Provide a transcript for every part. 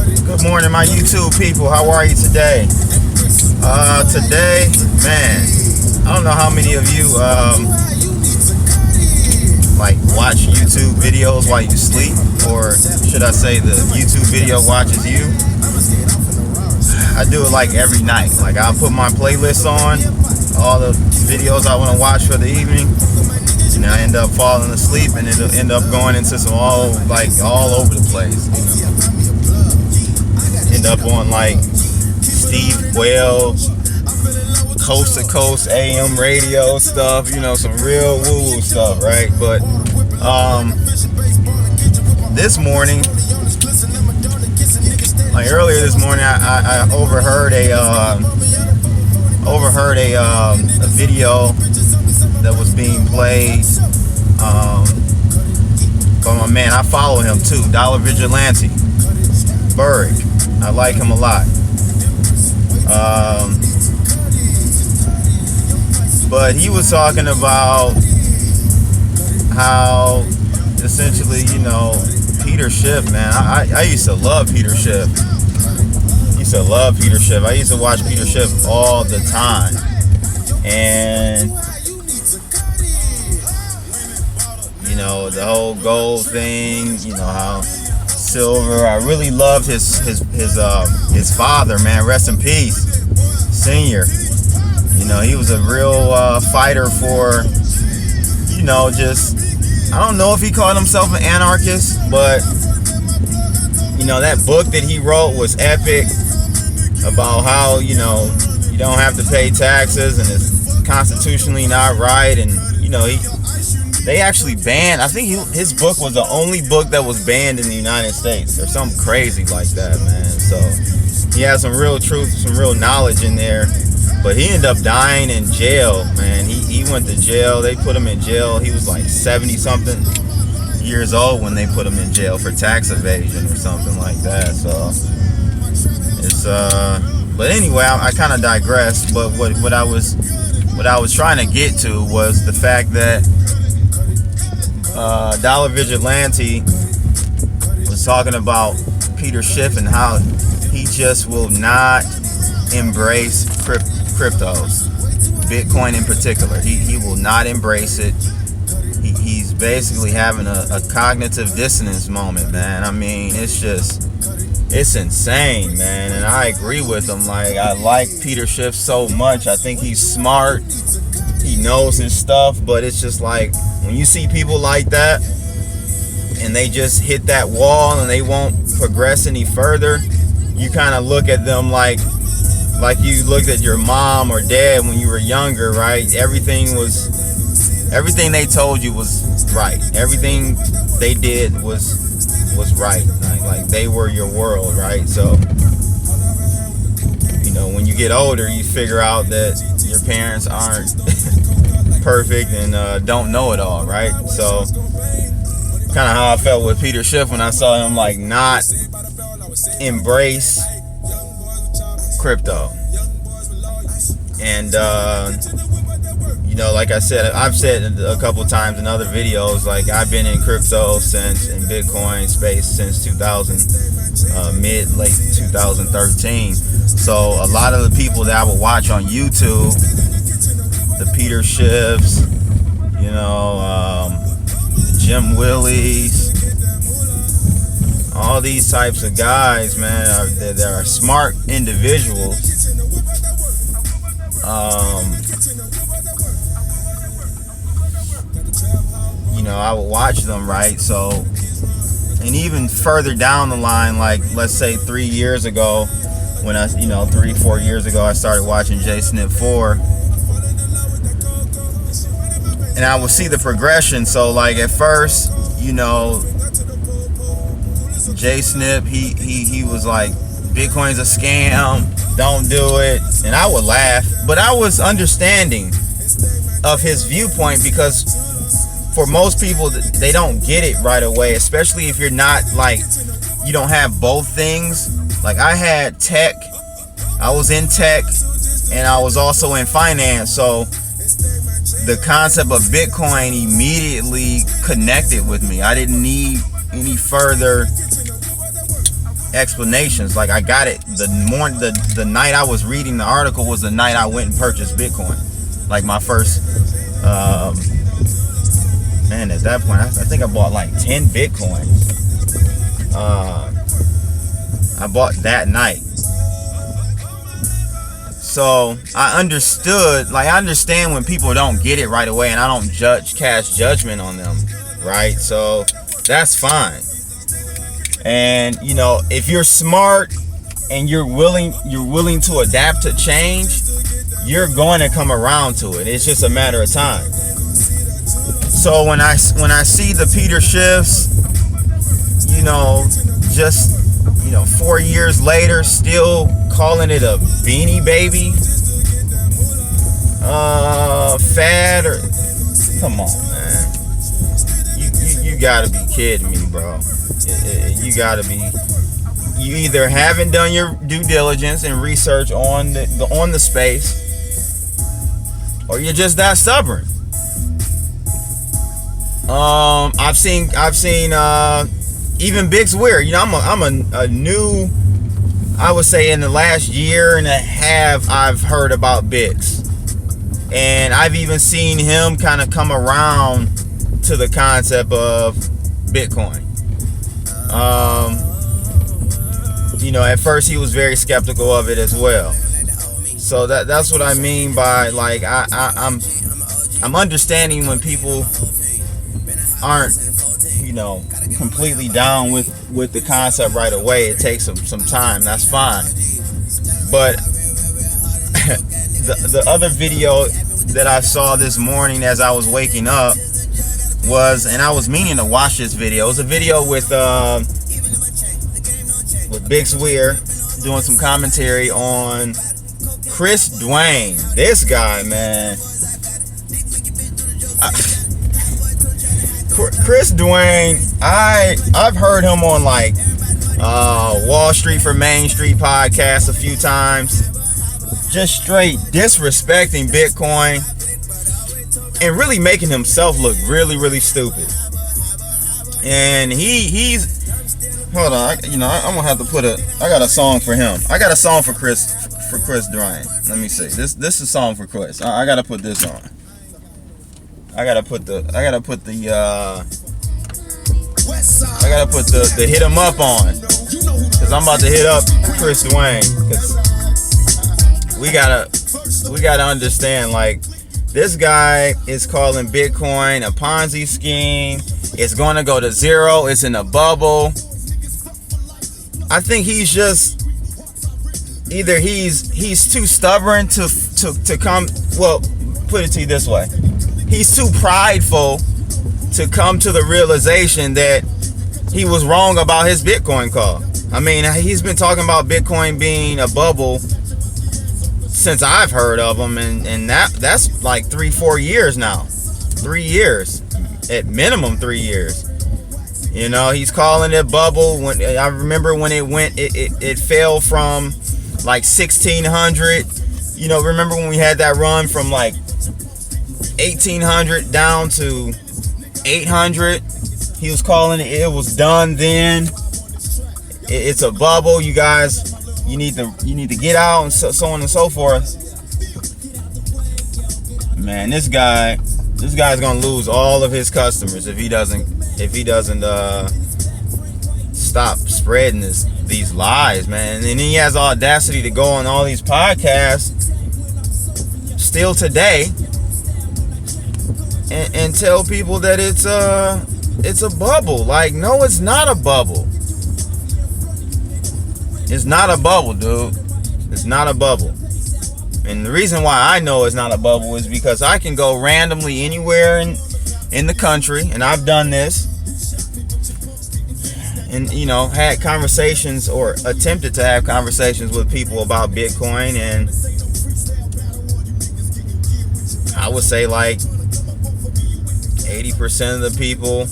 Good morning, my YouTube people. How are you today? Today, man, I don't know how many of you like watch YouTube videos while you sleep, or should I say the YouTube video watches you. I do it like every night. Like I'll put my playlist on, all the videos I want to watch for the evening, and I end up falling asleep, and it'll end up going into some all over the place. End up on like Steve Well, coast to coast AM radio stuff, some real woo-woo stuff, right? But this morning, like earlier this morning, I overheard a video that was being played by my man. I follow him too, Dollar Vigilante, Berwick. I like him a lot. But he was talking about how essentially, Peter Schiff, man. I used to love Peter Schiff. I used to watch Peter Schiff all the time. And the whole gold thing, how silver. I really loved his father, man. Rest in peace, Senior. He was a real fighter for, I don't know if he called himself an anarchist, but that book that he wrote was epic about how you don't have to pay taxes and it's constitutionally not right, and they actually banned. I think his book was the only book that was banned in the United States or something crazy like that, man. So he had some real truth, some real knowledge in there. But he ended up dying in jail, man. He went to jail. They put him in jail. He was like 70-something years old when they put him in jail for tax evasion or something like that. So it's but anyway, I kind of digressed. But what I was trying to get to was the fact that Dollar Vigilante was talking about Peter Schiff and how he just will not embrace cryptos, Bitcoin in particular. He will not embrace it. He's basically having a cognitive dissonance moment, man. I mean, it's insane, man. And I agree with him. Like, I like Peter Schiff so much. I think he's smart. He knows his stuff, but it's just like when you see people like that and they just hit that wall and they won't progress any further, you kind of look at them like you looked at your mom or dad when you were younger, right? Everything they told you was right. Everything they did was right. Like they were your world, right? So, when you get older, you figure out that your parents aren't perfect and don't know it all, right? So, kind of how I felt with Peter Schiff when I saw him not embrace crypto. And like I said, I've said a couple times in other videos, like I've been in crypto in Bitcoin space since late 2013. So a lot of the people that I would watch on YouTube, the Peter Schiffs, Jim Willies, all these types of guys, man, there are smart individuals. I would watch them, right? So, and even further down the line, like let's say 3 years ago, when 3-4 years ago, I started watching JSnip4, and I would see the progression. So, like at first, JSnip, he was like, Bitcoin's a scam, don't do it, and I would laugh, but I was understanding of his viewpoint, because for most people, they don't get it right away, especially if you're not you don't have both things. Like I had tech, I was in tech, and I was also in finance, so the concept of Bitcoin immediately connected with me. I didn't need any further explanations. Like I got it the night I was reading the article was the night I went and purchased Bitcoin. Like my first man, at that point I think I bought like 10 Bitcoins. I bought that night. So I understand when people don't get it right away, and I don't cast judgment on them, right? So that's fine. And you know, if you're smart and you're willing to adapt to change, you're going to come around to it. It's just a matter of time. So when I see the Peter Schiffs, you know, just 4 years later, still calling it a Beanie Baby fad, or come on, man, you gotta be kidding me, bro. You gotta be. You either haven't done your due diligence and research on the space, or you're just that stubborn. I've seen even Bix Weir. You know, I'm a new, I would say in the last year and a half, I've heard about Bix, and I've even seen him kind of come around to the concept of Bitcoin. You know, at first he was very skeptical of it as well. So that's what I mean by, like, I'm understanding when people aren't, you know, completely down with the concept right away. It takes some time. That's fine. But the other video that I saw this morning as I was waking up was, and I was meaning to watch this video. It was a video with Bix Weir doing some commentary on Duane. This guy, man. Duane, I've heard him on like Wall Street for Main Street podcast a few times, just straight disrespecting Bitcoin and really making himself look really, really stupid. And he's hold on, I'm gonna have to I got a song for him. I got a song for Duane. Let me see. This is a song for Chris. I gotta put this on. I gotta put the hit him up on, cause I'm about to hit up Duane, cause we gotta understand, like, this guy is calling Bitcoin a Ponzi scheme. It's gonna go to zero. It's in a bubble. I think he's just either he's too stubborn to come. Well, put it to you this way. He's too prideful to come to the realization that he was wrong about his Bitcoin call. I mean, he's been talking about Bitcoin being a bubble since I've heard of him, and that's like 3-4 years now. 3 years. At minimum 3 years. You know, he's calling it bubble. When I remember when it fell from like 1600. You know, remember when we had that run from like 1800 down to 800? He was calling it was done then. It's a bubble. You guys, you need to get out, and so on and so forth. Man, this guy's gonna lose all of his customers if he doesn't stop spreading these lies, man. And he has the audacity to go on all these podcasts still today and tell people that it's a bubble. Like, no, it's not a bubble. It's not a bubble, dude. It's not a bubble. And the reason why I know it's not a bubble is because I can go randomly anywhere in the country, and I've done this, and, you know, had conversations or attempted to have conversations with people about Bitcoin, and I would say like 80% of the people,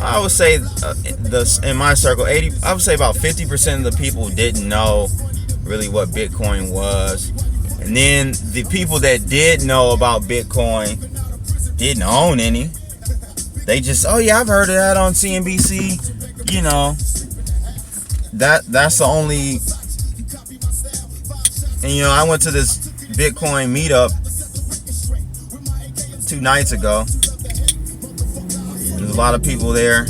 I would say in my circle, I would say about 50% of the people didn't know really what Bitcoin was. And then the people that did know about Bitcoin didn't own any. They just, oh yeah, I've heard of that on CNBC, you know. that's the only. And I went to this Bitcoin meetup 2 nights ago. There's a lot of people there,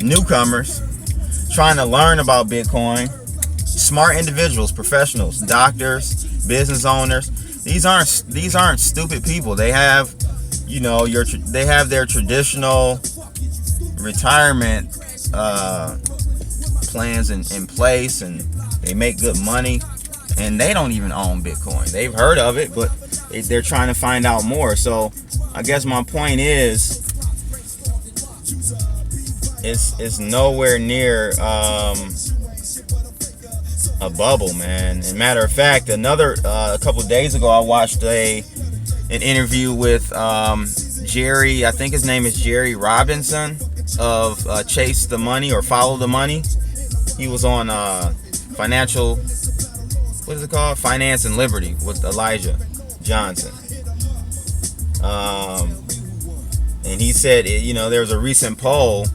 newcomers, trying to learn about Bitcoin. Smart individuals, professionals, doctors, business owners. These aren't stupid people. They have, they have their traditional retirement plans in place, and they make good money, and they don't even own Bitcoin. They've heard of it, but they're trying to find out more. So I guess my point is, it's nowhere near a bubble, man. And matter of fact, a couple days ago, I watched an interview with Jerry. I think his name is Jerry Robinson of Chase the Money or Follow the Money. He was on Finance and Liberty with Elijah Johnson. And he said, there was a recent poll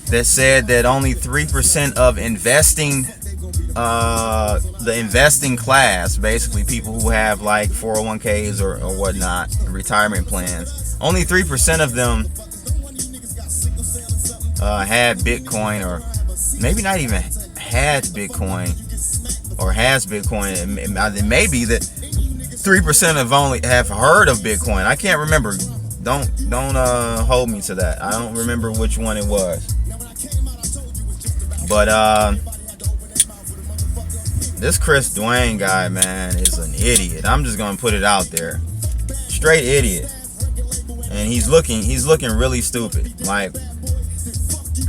that said that only 3% of the investing class, basically people who have like 401ks or whatnot, retirement plans, only 3% of them had Bitcoin, or maybe not even had Bitcoin or has Bitcoin. It may be that 3% have heard of Bitcoin. I can't remember. Don't hold me to that. I don't remember which one it was. But this Duane guy, man, is an idiot. I'm just gonna put it out there, straight idiot. And he's looking really stupid. Like,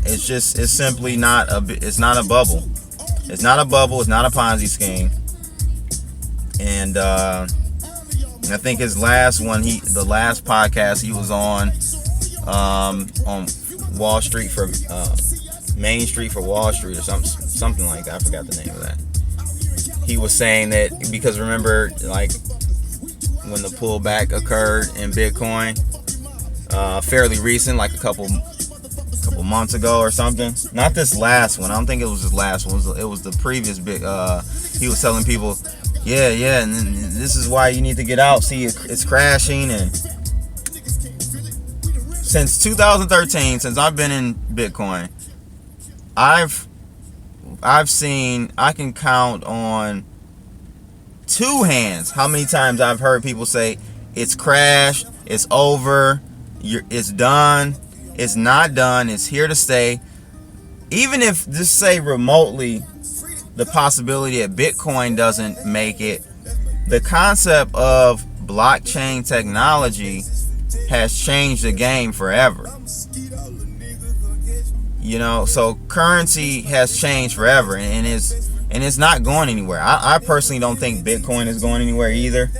it's simply not a bubble. It's not a bubble. It's not a Ponzi scheme. And I think his last one, the last podcast he was on Wall Street for Main Street for Wall Street or something like that. I forgot the name of that. He was saying that because remember, like, when the pullback occurred in Bitcoin, fairly recent, like a couple months ago or something. Not this last one. I don't think it was his last one. It was the previous big. He was telling people, yeah, and this is why you need to get out. See, it's crashing. And since 2013, since I've been in Bitcoin, I've seen, I can count on 2 hands how many times I've heard people say it's crashed, it's over, it's done, it's not done, it's here to stay. Even if, just say remotely, the possibility that Bitcoin doesn't make it, the concept of blockchain technology has changed the game forever. So currency has changed forever, and it's not going anywhere. I personally don't think Bitcoin is going anywhere either.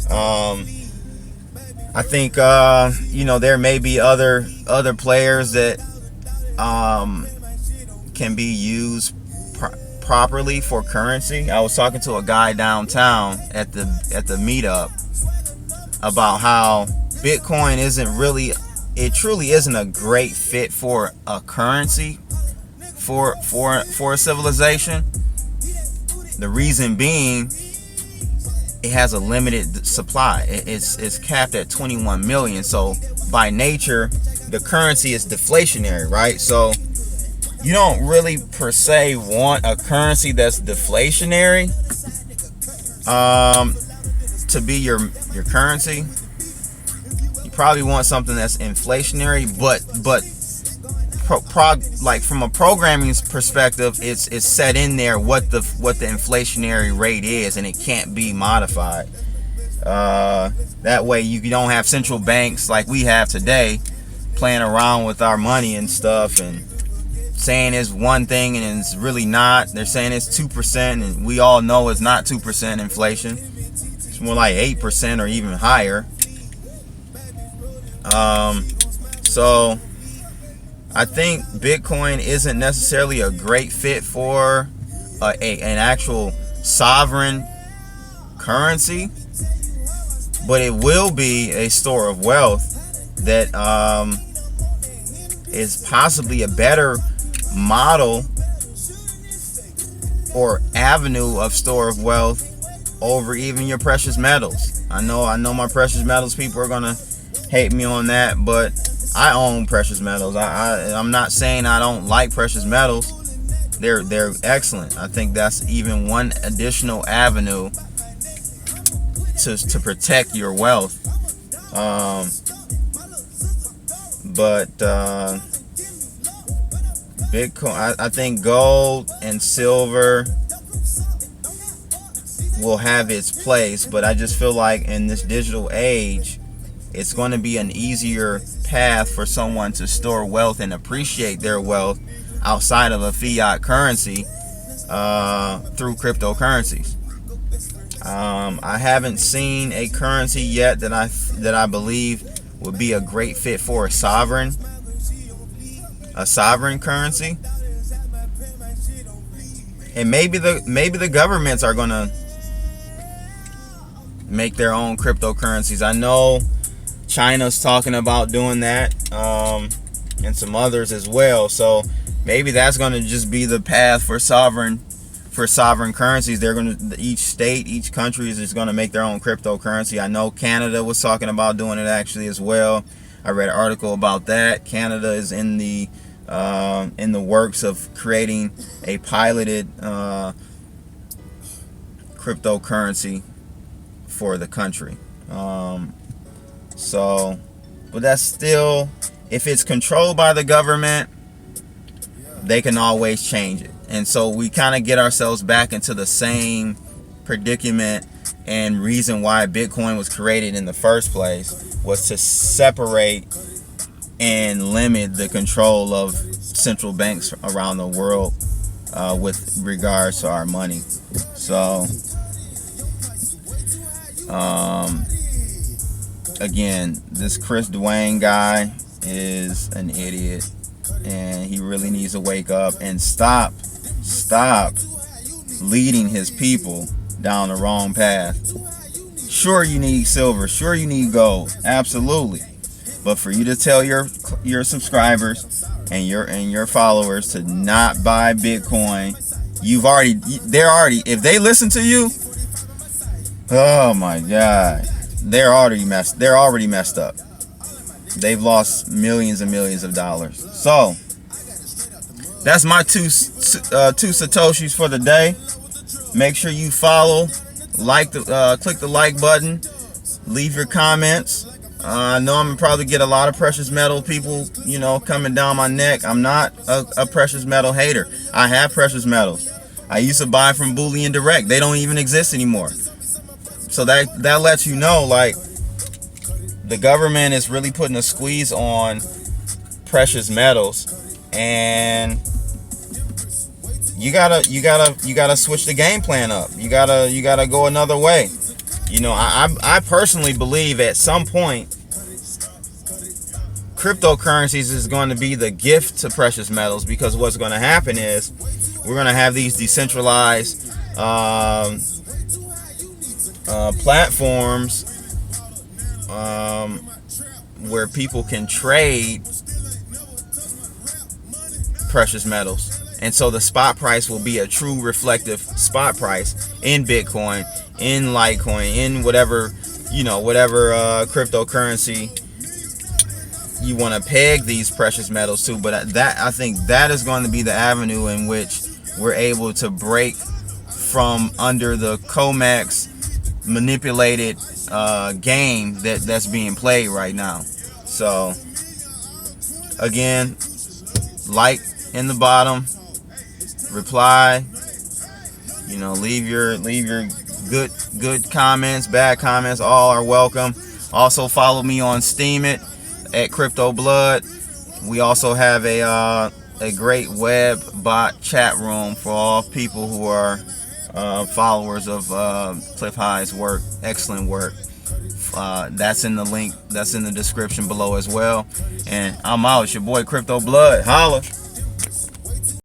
I think there may be other players that can be used properly for currency. I was talking to a guy downtown at the meetup about how Bitcoin it truly isn't a great fit for a currency for a civilization. The reason being, it has a limited supply. It's capped at 21 million. So by nature, the currency is deflationary, right? So you don't really per se want a currency that's deflationary to be your currency. You probably want something that's inflationary, but like from a programming perspective, it's set in there what the inflationary rate is, and it can't be modified. That way you don't have central banks like we have today playing around with our money and stuff and saying it's one thing and it's really not. They're saying it's 2%, and we all know it's not 2% inflation. It's more like 8% or even higher. So I think Bitcoin isn't necessarily a great fit for an actual sovereign currency, but it will be a store of wealth that is possibly a better model or avenue of store of wealth over even your precious metals. I know my precious metals people are gonna hate me on that, but I own precious metals. I'm not saying I don't like precious metals. They're excellent. I think that's even one additional avenue to protect your wealth. But Bitcoin, I think gold and silver will have its place, but I just feel like in this digital age, it's going to be an easier path for someone to store wealth and appreciate their wealth outside of a fiat currency through cryptocurrencies. I haven't seen a currency yet that I believe would be a great fit for a sovereign currency. And maybe the governments are gonna make their own cryptocurrencies. I know China's talking about doing that, and some others as well. So maybe that's gonna just be the path for sovereign currencies. They're gonna, each state, each country is just gonna make their own cryptocurrency. I know Canada was talking about doing it actually as well. I read an article about that. Canada is in the works of creating a piloted cryptocurrency for the country. But that's still, if it's controlled by the government, they can always change it. And so we kind of get ourselves back into the same predicament, and reason why Bitcoin was created in the first place was to separate and limit the control of central banks around the world with regards to our money. So again, this Duane guy is an idiot, and he really needs to wake up and stop leading his people down the wrong path. Sure, you need silver, sure you need gold, absolutely, but for you to tell your subscribers and your followers to not buy Bitcoin, if they listen to you, oh my God, they're already messed up. They've lost millions and millions of dollars. So that's my two satoshis for the day. Make sure you follow, click the like button, leave your comments. I know I'm gonna probably get a lot of precious metal people, coming down my neck. I'm not a precious metal hater. I have precious metals. I used to buy from Bullion Direct. They don't even exist anymore. So that lets you know, like, the government is really putting a squeeze on precious metals, and you gotta switch the game plan up. You gotta go another way. I personally believe at some point cryptocurrencies is going to be the gift to precious metals, because what's going to happen is we're going to have these decentralized platforms where people can trade precious metals. And so the spot price will be a true reflective spot price in Bitcoin, in Litecoin, in whatever cryptocurrency you want to peg these precious metals to. But I think that is going to be the avenue in which we're able to break from under the COMEX manipulated game that's being played right now. So again, like in the bottom, reply, leave your good comments, bad comments, all are welcome. Also follow me on Steemit at Crypto Blood. We also have a great Webbot chat room for all people who are followers of Clif High's work. Excellent work. That's in the link, that's in the description below as well. And I'm out. It's your boy Crypto Blood. Holla.